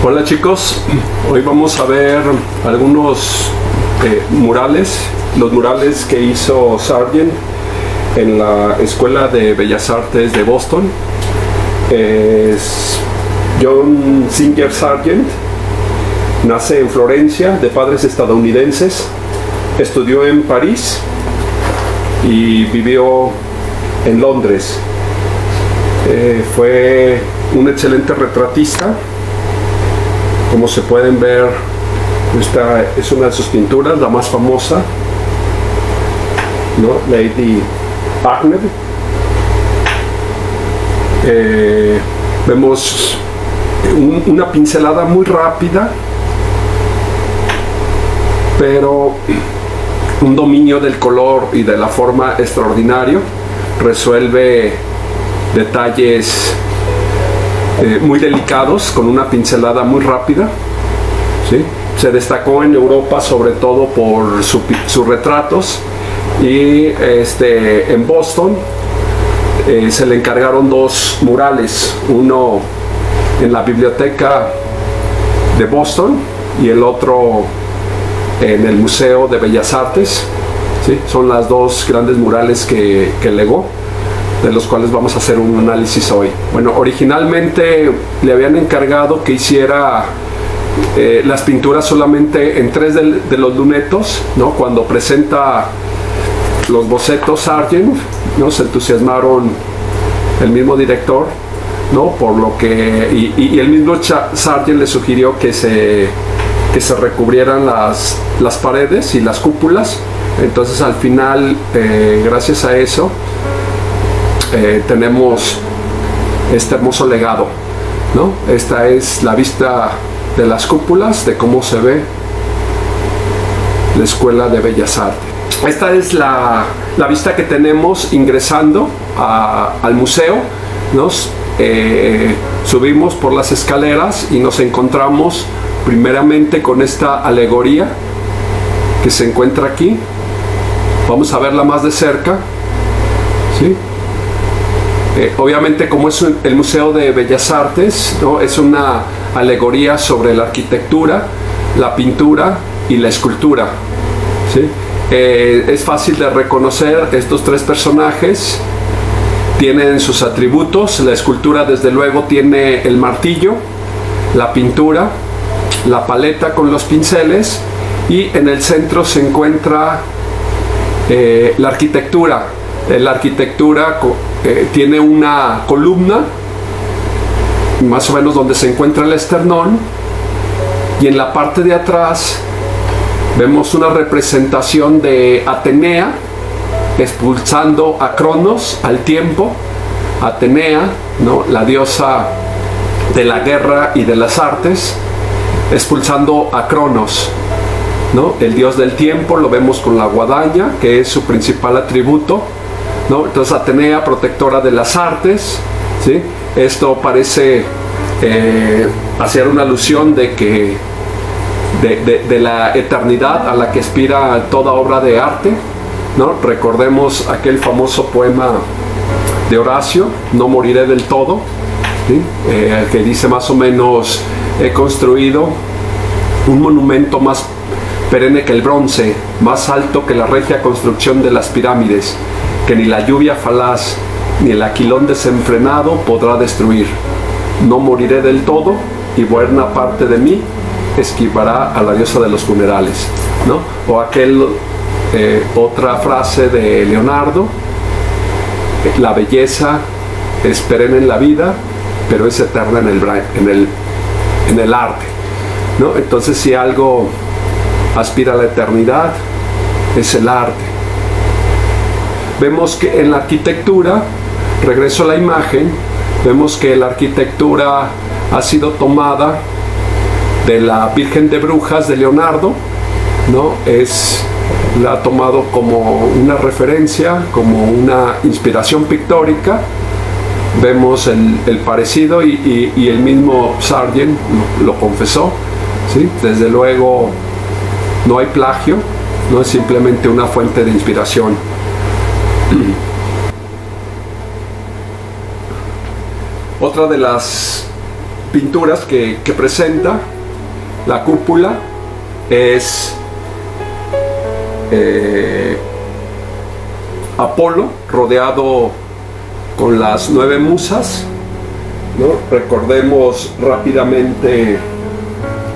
Hola chicos, hoy vamos a ver algunos murales, los murales que hizo Sargent en la Escuela de Bellas Artes de Boston. Es John Singer Sargent, nace en Florencia de padres estadounidenses, estudió en París y vivió en Londres. Fue un excelente retratista. Como se pueden ver, esta es una de sus pinturas, la más famosa, ¿no? Lady Agnes. Vemos una pincelada muy rápida, pero un dominio del color y de la forma extraordinario. Resuelve detalles muy delicados con una pincelada muy rápida, ¿sí? Se destacó en Europa sobre todo por sus retratos, y en Boston se le encargaron dos murales, uno en la biblioteca de Boston y el otro en el Museo de Bellas Artes, ¿sí? Son las dos grandes murales que legó, de los cuales vamos a hacer un análisis hoy. Bueno, originalmente le habían encargado que hiciera las pinturas solamente en 3 de los lunetos, ¿no? Cuando presenta los bocetos Sargent, ¿no? Se entusiasmaron el mismo director, ¿no? Por lo que y el mismo Sargent le sugirió que se recubrieran las paredes y las cúpulas. Entonces al final, gracias a eso, tenemos este hermoso legado, ¿no? Esta es la vista de las cúpulas, de cómo se ve la Escuela de Bellas Artes. Esta es la vista que tenemos ingresando al museo. Nos subimos por las escaleras y nos encontramos primeramente con esta alegoría que se encuentra aquí. Vamos a verla más de cerca, ¿sí? Obviamente, como es el Museo de Bellas Artes, ¿no? Es una alegoría sobre la arquitectura, la pintura y la escultura, ¿sí? Es fácil de reconocer estos 3 personajes. Tienen sus atributos. La escultura, desde luego, tiene el martillo, la pintura, la paleta con los pinceles, y en el centro se encuentra la arquitectura. La arquitectura tiene una columna más o menos donde se encuentra el esternón, y en la parte de atrás vemos una representación de Atenea expulsando a Cronos, al tiempo. Atenea, ¿no? La diosa de la guerra y de las artes, expulsando a Cronos, ¿no? El dios del tiempo. Lo vemos con la guadaña, que es su principal atributo, ¿no? Entonces Atenea, protectora de las artes, ¿sí? Esto parece hacer una alusión de que de la eternidad a la que aspira toda obra de arte, ¿no? Recordemos aquel famoso poema de Horacio, No moriré del todo, ¿sí? Que dice más o menos: he construido un monumento más perenne que el bronce, más alto que la regia construcción de las pirámides, que ni la lluvia falaz ni el aquilón desenfrenado podrá destruir. No moriré del todo, y buena parte de mí esquivará a la diosa de los funerales, ¿no? O otra frase de Leonardo: la belleza es perenne en la vida, pero es eterna en el arte, ¿no? Entonces, si algo aspira a la eternidad, es el arte. Vemos que en la arquitectura, regreso a la imagen, vemos que la arquitectura ha sido tomada de la Virgen de Brujas de Leonardo, ¿no? La ha tomado como una referencia, como una inspiración pictórica. Vemos el parecido, y el mismo Sargent lo confesó, ¿sí? Desde luego no hay plagio, no es simplemente una fuente de inspiración. Otra de las pinturas que presenta. La cúpula es Apolo rodeado con las 9 musas, ¿no? Recordemos rápidamente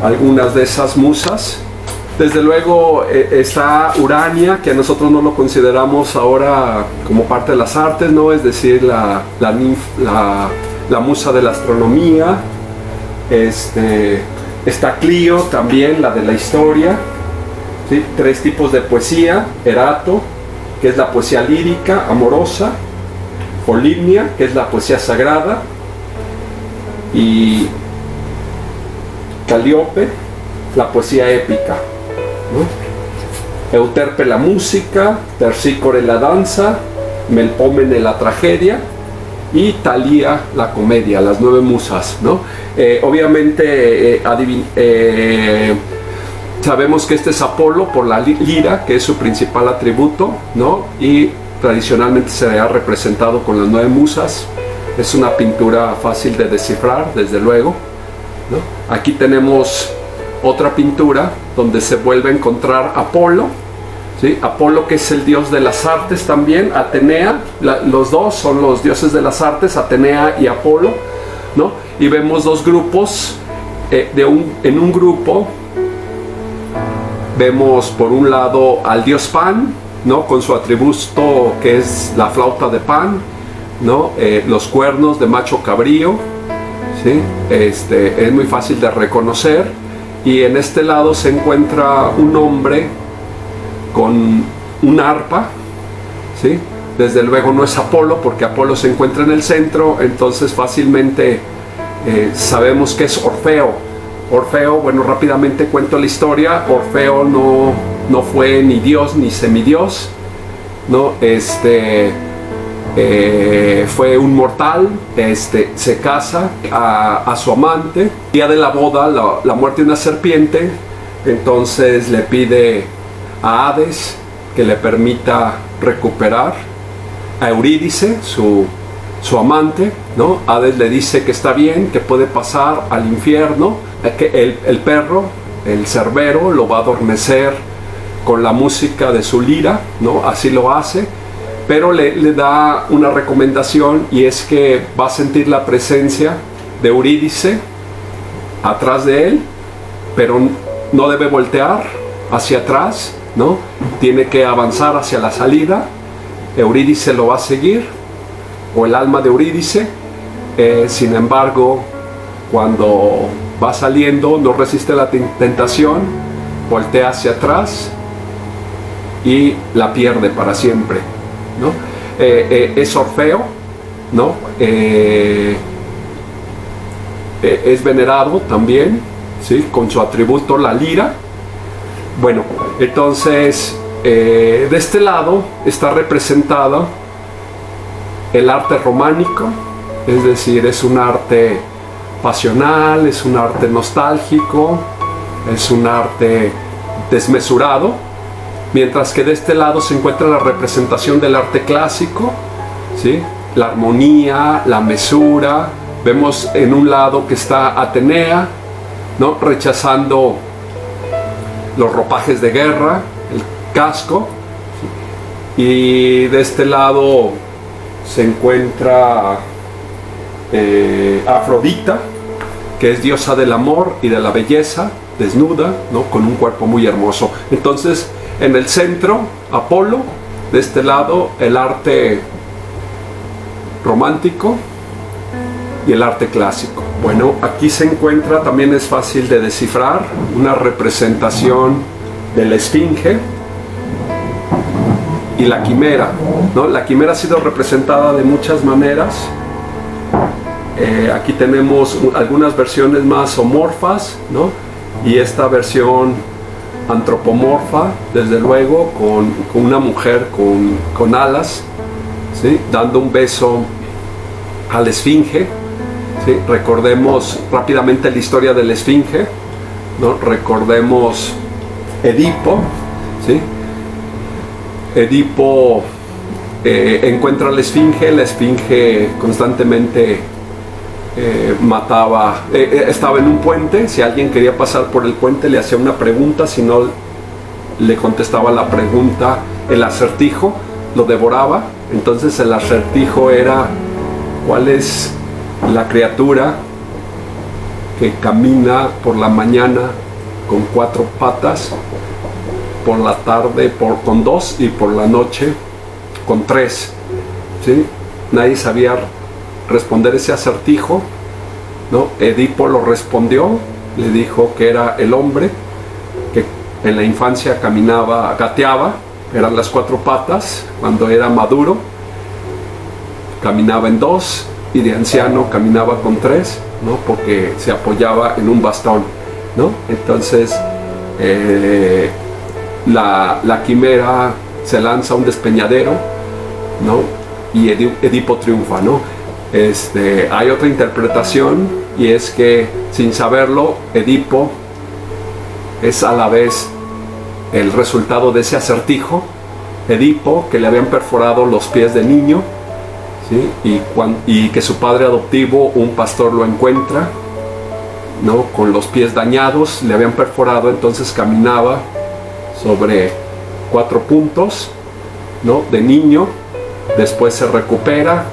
algunas de esas musas. Desde luego está Urania, que nosotros no lo consideramos ahora como parte de las artes, ¿no? Es decir, la musa de la astronomía. Está Clio también, la de la historia, ¿sí? 3 tipos de poesía: Erato, que es la poesía lírica, amorosa; Polimnia, que es la poesía sagrada; y Calíope, la poesía épica, ¿no? Euterpe, la música; Terpsícore, la danza; Melpómene, la tragedia; y Talía, la comedia, las 9 musas, ¿no? Obviamente sabemos que este es Apolo por la lira, que es su principal atributo, ¿no? Y tradicionalmente se ha representado con las 9 musas. Es una pintura fácil de descifrar, desde luego, ¿no? Aquí tenemos otra pintura donde se vuelve a encontrar Apolo, ¿sí? Apolo, que es el dios de las artes también; Atenea, los dos son los dioses de las artes, Atenea y Apolo, ¿no? Y vemos 2 grupos. En un grupo vemos por un lado al dios Pan, ¿no? Con su atributo que es la flauta de Pan, ¿no? Los cuernos de macho cabrío, ¿sí? Es muy fácil de reconocer. Y en este lado se encuentra un hombre con un arpa, ¿sí? Desde luego no es Apolo, porque Apolo se encuentra en el centro, entonces fácilmente sabemos que es Orfeo. Orfeo, bueno, rápidamente cuento la historia. Orfeo no fue ni dios ni semidios, ¿no? Fue un mortal. Se casa a su amante. Día de la boda, la muerte de una serpiente. Entonces le pide a Hades que le permita recuperar a Eurídice, su amante, ¿no? Hades le dice que está bien, que puede pasar al infierno, que el perro, el Cerbero, lo va a adormecer con la música de su lira, ¿no? Así lo hace, pero le da una recomendación, y es que va a sentir la presencia de Eurídice atrás de él, pero no debe voltear hacia atrás, ¿no? Tiene que avanzar hacia la salida. Eurídice lo va a seguir, o el alma de Eurídice. Sin embargo, cuando va saliendo, no resiste la tentación, voltea hacia atrás y la pierde para siempre, ¿no? Es Orfeo, ¿no? Es venerado también, ¿sí? Con su atributo, la lira. Bueno, entonces de este lado está representada el arte románico, es decir, es un arte pasional, es un arte nostálgico, es un arte desmesurado, mientras que de este lado se encuentra la representación del arte clásico, ¿sí? La armonía, la mesura. Vemos en un lado que está Atenea, ¿no? Rechazando los ropajes de guerra, el casco, ¿sí? Y de este lado se encuentra Afrodita, que es diosa del amor y de la belleza, desnuda, ¿no? Con un cuerpo muy hermoso. Entonces, en el centro, Apolo; de este lado, el arte romántico y el arte clásico. Bueno, aquí se encuentra, también es fácil de descifrar, una representación de la Esfinge y la quimera, ¿no? La quimera ha sido representada de muchas maneras. Aquí tenemos algunas versiones más zoomorfas, ¿no? Y esta versión antropomorfa, desde luego, con una mujer con alas, ¿sí? Dando un beso a la Esfinge, ¿sí? Recordemos rápidamente la historia de la Esfinge, ¿no? Recordemos Edipo, ¿sí? Edipo encuentra a la Esfinge constantemente estaba en un puente, si alguien quería pasar por el puente le hacía una pregunta, si no le contestaba la pregunta, el acertijo lo devoraba. Entonces el acertijo era: ¿cuál es la criatura que camina por la mañana con 4 patas, por la tarde con 2 y por la noche con 3? ¿Sí? Nadie sabía responder ese acertijo, ¿no? Edipo lo respondió, le dijo que era el hombre que en la infancia gateaba, eran las 4 patas, cuando era maduro caminaba en 2 y de anciano caminaba con 3, ¿no? Porque se apoyaba en un bastón, ¿no? Entonces la quimera se lanza a un despeñadero, ¿no? Y Edipo triunfa, ¿no? Hay otra interpretación, y es que, sin saberlo, Edipo es a la vez el resultado de ese acertijo. Edipo, que le habían perforado los pies de niño, ¿sí? Y que su padre adoptivo, un pastor, lo encuentra, ¿no? Con los pies dañados, le habían perforado, entonces caminaba sobre 4 puntos, ¿no? De niño. Después se recupera,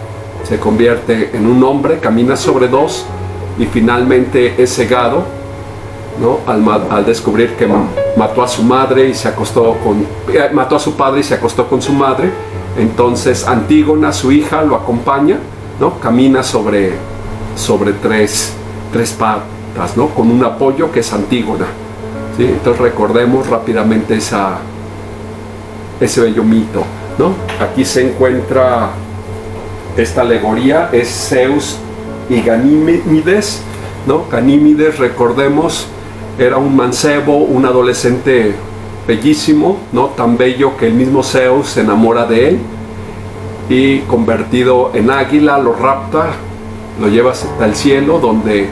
se convierte en un hombre, camina sobre 2 y finalmente es cegado, ¿no? Al descubrir que mató a su madre y se acostó mató a su padre y se acostó con su madre. Entonces Antígona, su hija, lo acompaña, ¿no? Camina sobre 3 patas, ¿no? Con un apoyo que es Antígona, ¿sí? Entonces recordemos rápidamente ese bello mito, ¿no? Aquí se encuentra esta alegoría, es Zeus y Ganímedes, ¿no? Ganímedes, recordemos, era un mancebo, un adolescente bellísimo, ¿no? Tan bello que el mismo Zeus se enamora de él y, convertido en águila, lo rapta, lo lleva hasta el cielo, donde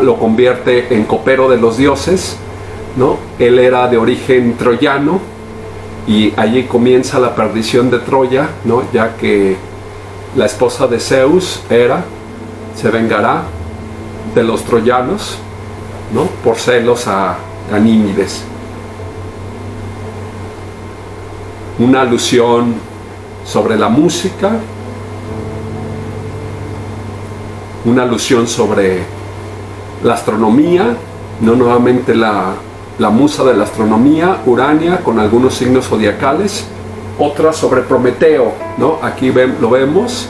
lo convierte en copero de los dioses, ¿no? Él era de origen troyano, y allí comienza la perdición de Troya, ¿no? Ya que la esposa de Zeus, Hera, se vengará de los troyanos, ¿no? Por celos a Ganímedes. Una alusión sobre la música, una alusión sobre la astronomía, no nuevamente la musa de la astronomía, Urania, con algunos signos zodiacales. Otra sobre Prometeo, ¿no? Aquí lo vemos,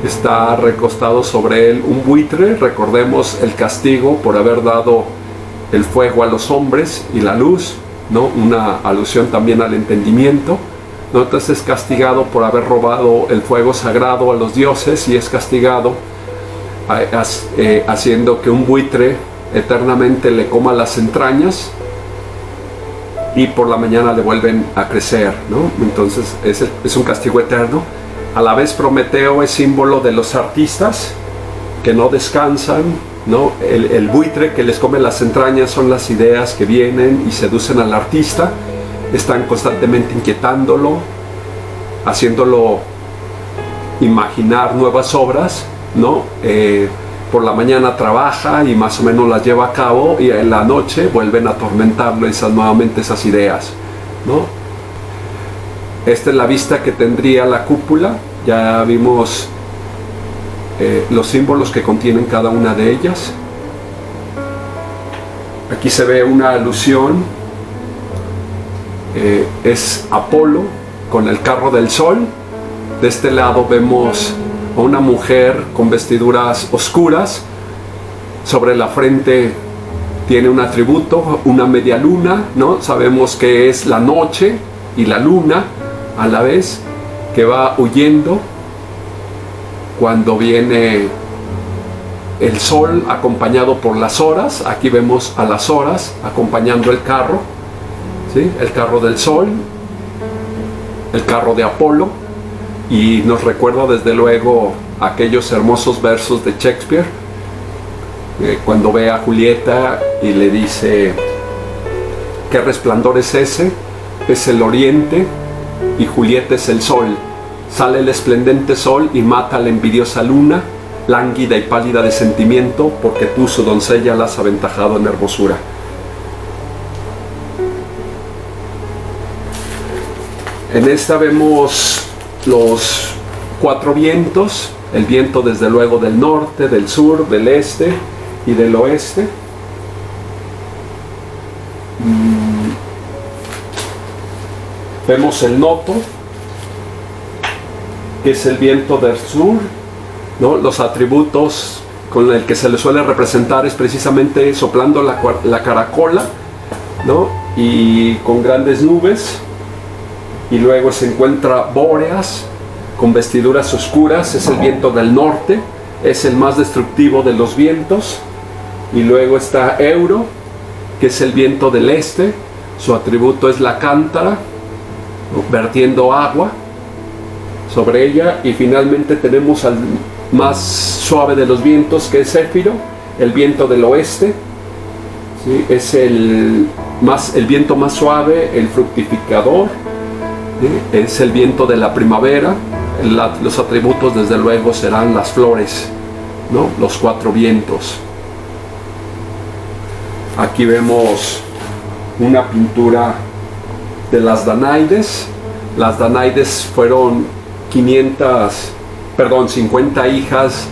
está recostado sobre él un buitre. Recordemos el castigo por haber dado el fuego a los hombres y la luz, ¿no? Una alusión también al entendimiento, ¿no? Entonces es castigado por haber robado el fuego sagrado a los dioses, y es castigado haciendo que un buitre eternamente le coma las entrañas, y por la mañana le vuelven a crecer, ¿no? Entonces es un castigo eterno. A la vez Prometeo es símbolo de los artistas que no descansan, ¿no? El buitre que les come las entrañas son las ideas que vienen y seducen al artista. Están constantemente inquietándolo, haciéndolo imaginar nuevas obras, ¿no? Por la mañana trabaja y más o menos las lleva a cabo, y en la noche vuelven a atormentarlo nuevamente esas ideas, ¿no? Esta es la vista que tendría la cúpula. Ya vimos los símbolos que contienen cada una de ellas. Aquí se ve una alusión, es Apolo con el carro del sol. De este lado vemos a una mujer con vestiduras oscuras, sobre la frente tiene un atributo, una media luna, ¿no? Sabemos que es la noche y la luna a la vez, que va huyendo cuando viene el sol acompañado por las horas. Aquí vemos a las horas acompañando el carro, ¿sí? El carro del sol, el carro de Apolo. Y nos recuerda desde luego aquellos hermosos versos de Shakespeare, cuando ve a Julieta y le dice: ¿qué resplandor es ese? Es el oriente y Julieta es el sol. Sale el esplendente sol y mata a la envidiosa luna, lánguida y pálida de sentimiento, porque tú, su doncella, la has aventajado en hermosura. En esta vemos los 4 vientos, el viento desde luego del norte, del sur, del este y del oeste. Vemos el noto, que es el viento del sur, ¿no? Los atributos con el que se le suele representar es precisamente soplando la caracola, ¿no? Y con grandes nubes. Y luego se encuentra Bóreas, con vestiduras oscuras, es el viento del norte, es el más destructivo de los vientos. Y luego está Euro, que es el viento del este, su atributo es la cántara, ¿no? Vertiendo agua sobre ella. Y finalmente tenemos al más suave de los vientos, que es Céfiro, el viento del oeste, ¿sí? Es el viento más suave, el fructificador, ¿sí? Es el viento de la primavera. Los atributos desde luego serán las flores, ¿no? Los 4 vientos. Aquí vemos una pintura de las Danaides. Las Danaides fueron 50 hijas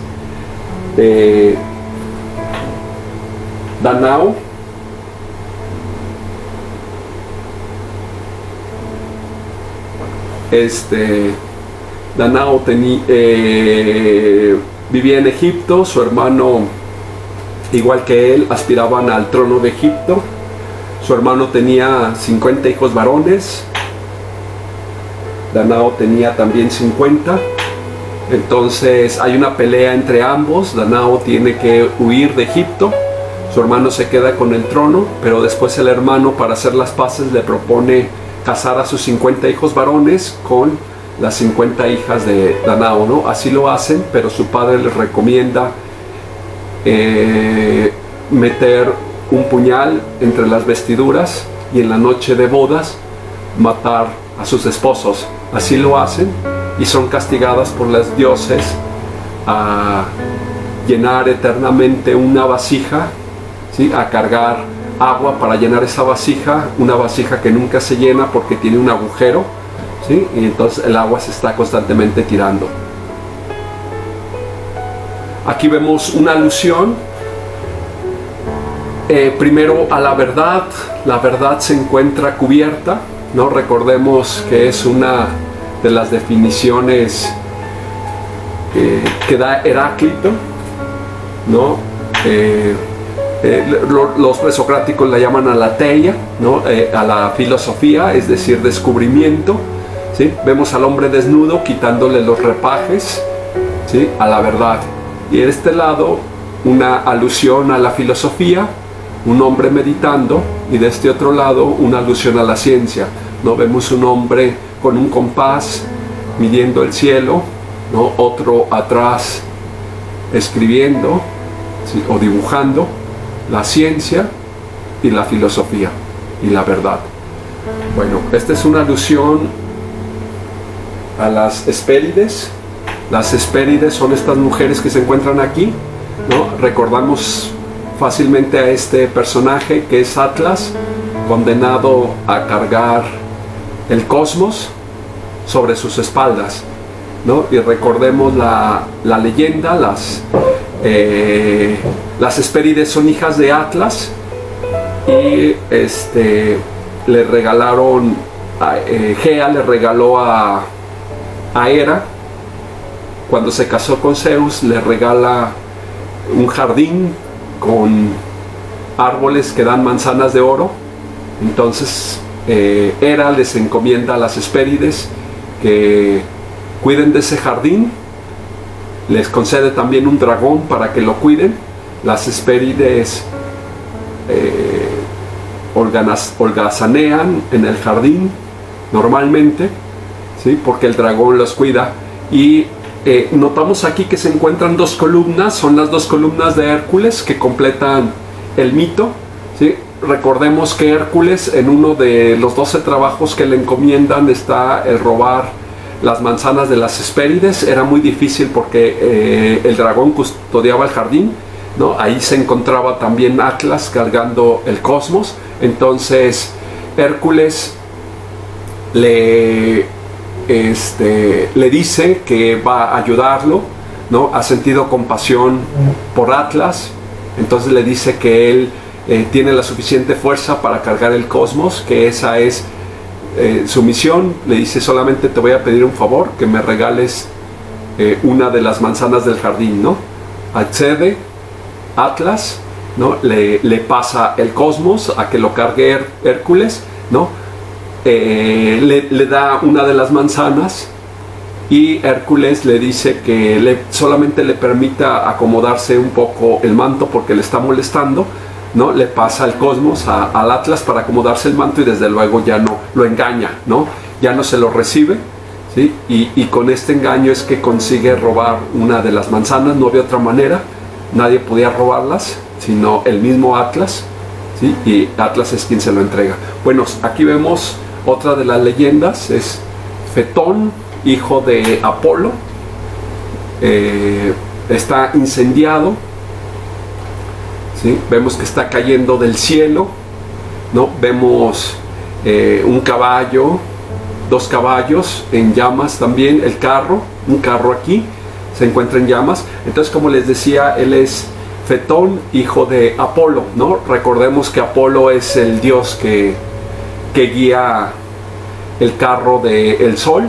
de Danao. Danao vivía en Egipto, su hermano, igual que él, aspiraban al trono de Egipto. Su hermano tenía 50 hijos varones, Danao tenía también 50. Entonces hay una pelea entre ambos. Danao tiene que huir de Egipto, su hermano se queda con el trono, pero después el hermano, para hacer las paces, le propone casar a sus 50 hijos varones con las 50 hijas de Danao, ¿no? Así lo hacen, pero su padre les recomienda meter un puñal entre las vestiduras y en la noche de bodas matar a sus esposos. Así lo hacen y son castigadas por los dioses a llenar eternamente una vasija, ¿sí? A cargar agua para llenar esa vasija, una vasija que nunca se llena porque tiene un agujero, ¿sí? Y entonces el agua se está constantemente tirando. Aquí vemos una alusión primero a la verdad. La verdad se encuentra cubierta, ¿no? Recordemos que es una de las definiciones que da Heráclito, ¿no? Los presocráticos la llaman alateia, ¿no? A la filosofía, es decir, descubrimiento, ¿sí? Vemos al hombre desnudo quitándole los repajes, ¿sí? A la verdad. Y de este lado una alusión a la filosofía, un hombre meditando, y de este otro lado una alusión a la ciencia, ¿no? Vemos un hombre con un compás midiendo el cielo, ¿no? Otro atrás escribiendo, ¿sí? O dibujando la ciencia y la filosofía y la verdad. Bueno, esta es una alusión a las Hespérides. Las Hespérides son estas mujeres que se encuentran aquí, ¿no? Recordamos fácilmente a este personaje que es Atlas, condenado a cargar el cosmos sobre sus espaldas, ¿no? Y recordemos la leyenda. Las Hespérides son hijas de Atlas y le regalaron, Gea le regaló a Hera, cuando se casó con Zeus, le regala un jardín con árboles que dan manzanas de oro. Entonces Hera les encomienda a las Hespérides que cuiden de ese jardín. Les concede también un dragón para que lo cuiden. Las Hespérides holgazanean en el jardín normalmente, ¿sí? Porque el dragón los cuida. Y notamos aquí que se encuentran 2 columnas, son las 2 columnas de Hércules que completan el mito, ¿sí? Recordemos que Hércules, en uno de los 12 trabajos que le encomiendan, está el robar las manzanas de las Hespérides. Era muy difícil porque el dragón custodiaba el jardín, ¿no? Ahí se encontraba también Atlas cargando el cosmos. Entonces Hércules le dice que va a ayudarlo, ¿no? Ha sentido compasión por Atlas, entonces le dice que él tiene la suficiente fuerza para cargar el cosmos, que esa es su misión. Le dice: solamente te voy a pedir un favor, que me regales una de las manzanas del jardín, ¿no? Accede Atlas, ¿no? Le pasa el cosmos a que lo cargue Hércules, ¿no? Le da una de las manzanas y Hércules le dice que solamente le permita acomodarse un poco el manto porque le está molestando, ¿no? Le pasa el cosmos al Atlas para acomodarse el manto y desde luego ya no lo engaña, ¿no? Ya no se lo recibe, ¿sí? Y con este engaño es que consigue robar una de las manzanas. No había otra manera, nadie podía robarlas sino el mismo Atlas, ¿sí? Y Atlas es quien se lo entrega. Bueno, aquí vemos otra de las leyendas, es Fetón, hijo de Apolo. Está incendiado, ¿sí? Vemos que está cayendo del cielo, ¿no? Vemos un caballo, 2 caballos en llamas también, un carro aquí se encuentra en llamas. Entonces, como les decía, él es Fetón, hijo de Apolo, ¿no? Recordemos que Apolo es el dios que guía el carro del sol.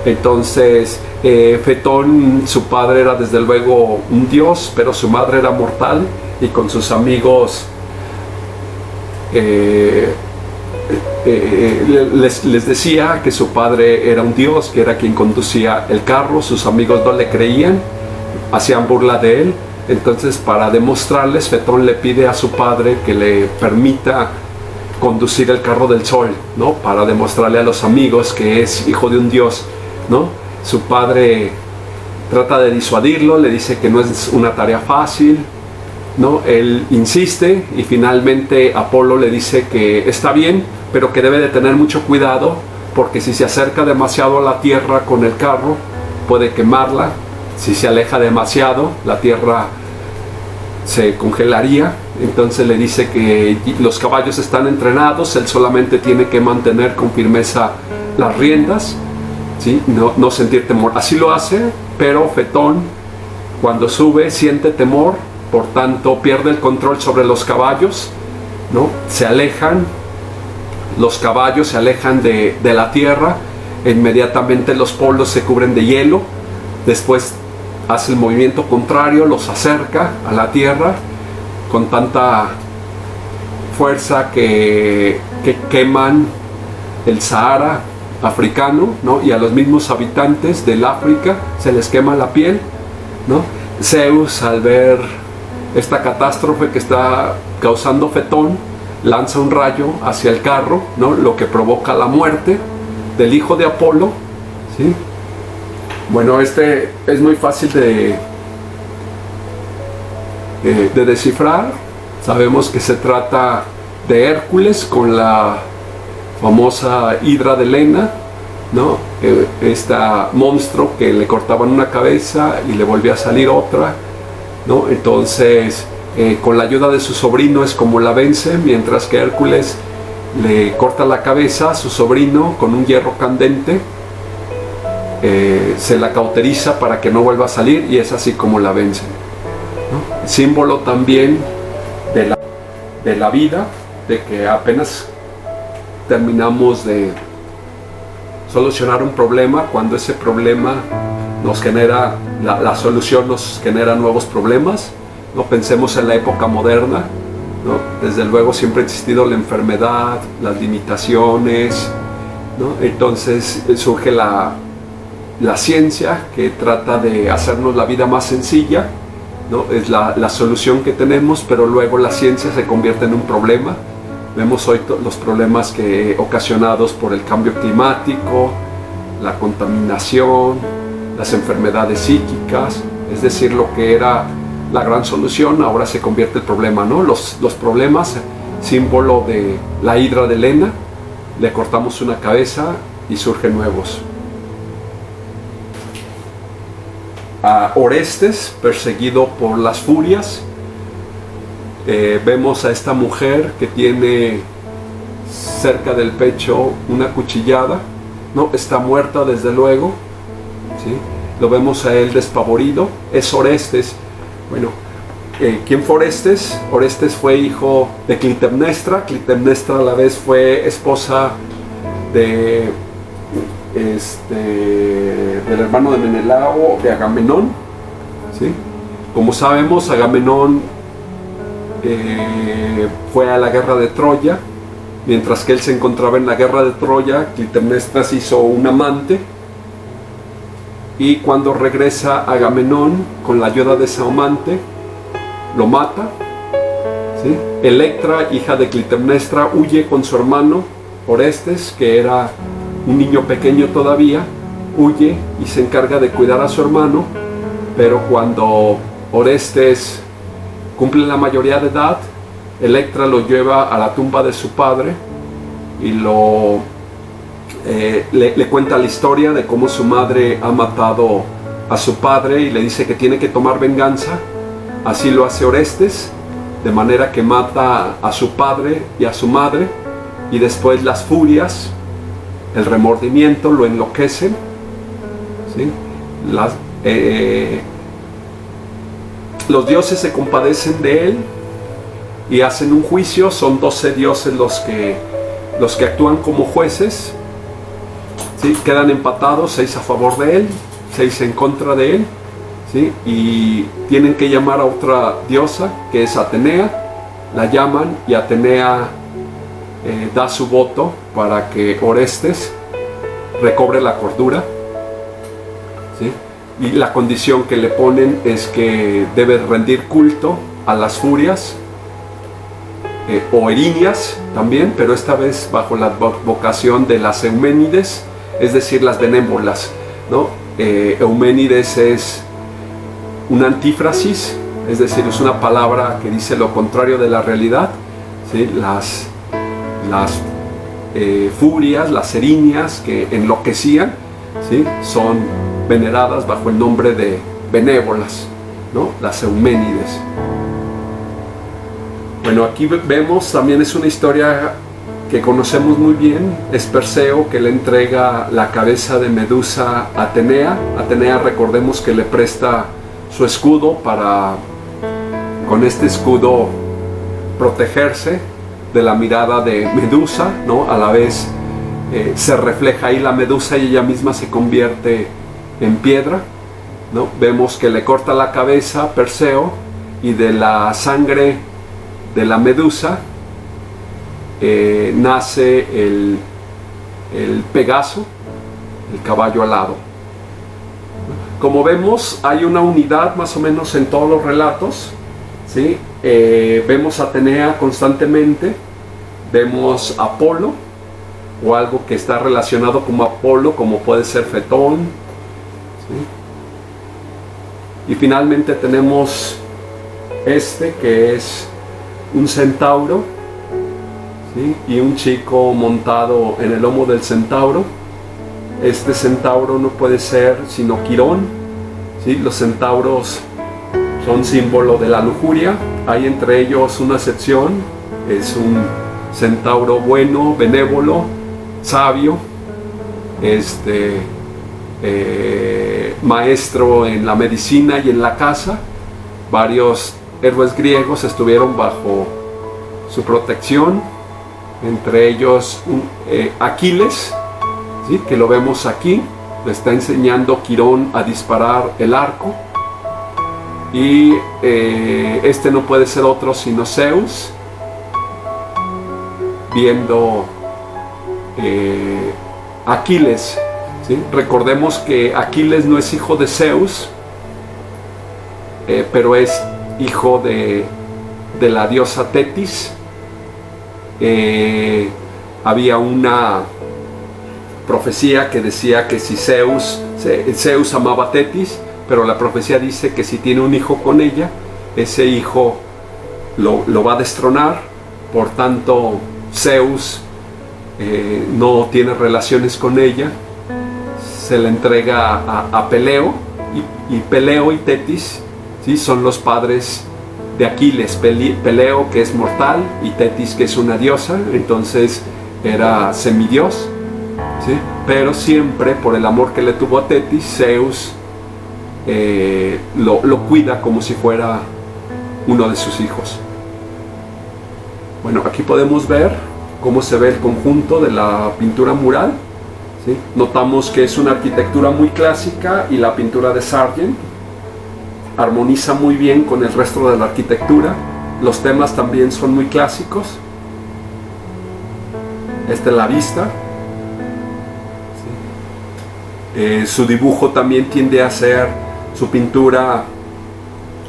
Entonces Fetón, su padre era desde luego un dios, pero su madre era mortal, y con sus amigos les decía que su padre era un dios, que era quien conducía el carro. Sus amigos no le creían, hacían burla de él. Entonces, para demostrarles, Fetón le pide a su padre que le permita conducir el carro del sol, ¿no? Para demostrarle a los amigos que es hijo de un dios, ¿no? Su padre trata de disuadirlo, le dice que no es una tarea fácil, ¿no? Él insiste y finalmente Apolo le dice que está bien, pero que debe de tener mucho cuidado porque si se acerca demasiado a la tierra con el carro puede quemarla. Si se aleja demasiado, la tierra se congelaría. Entonces le dice que los caballos están entrenados, él solamente tiene que mantener con firmeza las riendas, ¿sí? No sentir temor. Así lo hace, pero Fetón, cuando sube, siente temor, por tanto pierde el control sobre los caballos, ¿no? Se alejan, los caballos se alejan de la tierra, inmediatamente los polos se cubren de hielo. Después hace el movimiento contrario, los acerca a la tierra con tanta fuerza que queman el Sahara africano, ¿no? Y a los mismos habitantes del África se les quema la piel, ¿no? Zeus, al ver esta catástrofe que está causando Fetón, lanza un rayo hacia el carro, ¿no? Lo que provoca la muerte del hijo de Apolo, ¿sí? Bueno, es muy fácil de descifrar. Sabemos que se trata de Hércules con la famosa hidra de Lena, ¿no? Este monstruo que le cortaban una cabeza y le volvía a salir otra, ¿no? Entonces, con la ayuda de su sobrino es como la vence, mientras que Hércules le corta la cabeza a su sobrino con un hierro candente. Se la cauteriza para que no vuelva a salir y es así como la vencen, ¿no? Símbolo también de la vida, de que apenas terminamos de solucionar un problema, cuando ese problema nos genera, la solución nos genera nuevos problemas, ¿no? Pensemos en la época moderna, ¿no? Desde luego siempre ha existido la enfermedad, las limitaciones, ¿no? Entonces surge la ciencia que trata de hacernos la vida más sencilla, ¿no? Es la solución que tenemos, pero luego la ciencia se convierte en un problema. Vemos hoy los problemas ocasionados por el cambio climático, la contaminación, las enfermedades psíquicas. Es decir, lo que era la gran solución ahora se convierte en problema, ¿no? Los problemas, símbolo de la hidra de Lena, le cortamos una cabeza y surgen nuevos. a Orestes perseguido por las furias. Vemos a esta mujer que tiene cerca del pecho una cuchillada, ¿no? Está muerta desde luego, ¿sí? Lo vemos a él despavorido. Es Orestes. Bueno, ¿quién fue Orestes? Orestes fue hijo de Clitemnestra. Clitemnestra a la vez fue esposa del hermano de Menelao, de Agamenón, ¿sí? Como sabemos, Agamenón fue a la guerra de Troya. Mientras que él se encontraba en la guerra de Troya, Clitemnestra se hizo un amante, y cuando regresa Agamenón con la ayuda de ese amante, lo mata, ¿sí? Electra, hija de Clitemnestra, huye con su hermano Orestes, que era un niño pequeño todavía, huye y se encarga de cuidar a su hermano, pero cuando Orestes cumple la mayoría de edad, Electra lo lleva a la tumba de su padre y le cuenta la historia de cómo su madre ha matado a su padre, y le dice que tiene que tomar venganza. Así lo hace Orestes, de manera que mata a su padre y a su madre, y después las furias, el remordimiento, lo enloquecen, ¿sí? Los dioses se compadecen de él y hacen un juicio. Son 12 dioses los que actúan como jueces, ¿sí? Quedan empatados, 6 a favor de él, 6 en contra de él, ¿sí? Y tienen que llamar a otra diosa, que es Atenea. La llaman y Atenea da su voto para que Orestes recobre la cordura, ¿sí? Y la condición que le ponen es que debe rendir culto a las furias, o Erinias también, pero esta vez bajo la vocación de las Euménides, es decir, las benévolas, ¿no? Euménides es una antífrasis, es decir, es una palabra que dice lo contrario de la realidad, ¿sí? Las furias, las Erinias que enloquecían, ¿sí? Son veneradas bajo el nombre de benévolas, ¿no? Las Euménides. Bueno, aquí vemos también, es una historia que conocemos muy bien. Es Perseo que le entrega la cabeza de Medusa a Atenea. Atenea, recordemos que le presta su escudo para, con este escudo, protegerse de la mirada de Medusa, ¿no? A la vez se refleja ahí la Medusa y ella misma se convierte en piedra, ¿no? Vemos que le corta la cabeza a Perseo, y de la sangre de la Medusa nace el Pegaso, el caballo alado. Como vemos, hay una unidad más o menos en todos los relatos, ¿sí? Vemos a Atenea constantemente, vemos a Apolo, o algo que está relacionado como Apolo, como puede ser Fetón, ¿sí? Y finalmente tenemos que es un centauro, ¿sí? Y un chico montado en el lomo del centauro. Este centauro no puede ser sino Quirón, ¿sí? Los centauros son símbolo de la lujuria. Hay entre ellos una excepción, es un centauro bueno, benévolo, sabio, maestro en la medicina y en la caza. Varios héroes griegos estuvieron bajo su protección, entre ellos Aquiles, ¿sí? Que lo vemos aquí, le está enseñando Quirón a disparar el arco, y no puede ser otro sino Zeus, viendo Aquiles, ¿sí? Recordemos que Aquiles no es hijo de Zeus, pero es hijo de la diosa Tetis. Había una profecía que decía que si Zeus amaba a Tetis, pero la profecía dice que si tiene un hijo con ella, ese hijo lo va a destronar. Por tanto, Zeus no tiene relaciones con ella, se le entrega a Peleo, y Peleo y Tetis, ¿sí? Son los padres de Aquiles. Peleo, que es mortal, y Tetis, que es una diosa, entonces era semidios, ¿sí? Pero siempre, por el amor que le tuvo a Tetis, Zeus lo cuida como si fuera uno de sus hijos. Bueno, aquí podemos ver cómo se ve el conjunto de la pintura mural, ¿sí? Notamos que es una arquitectura muy clásica y la pintura de Sargent armoniza muy bien con el resto de la arquitectura. Los temas también son muy clásicos. Esta es la vista. ¿Sí? Su dibujo también tiende a ser, su pintura,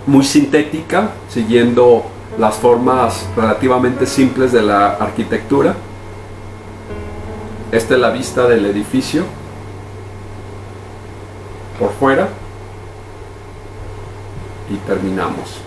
muy sintética, siguiendo las formas relativamente simples de la arquitectura. Esta es la vista del edificio por fuera y terminamos.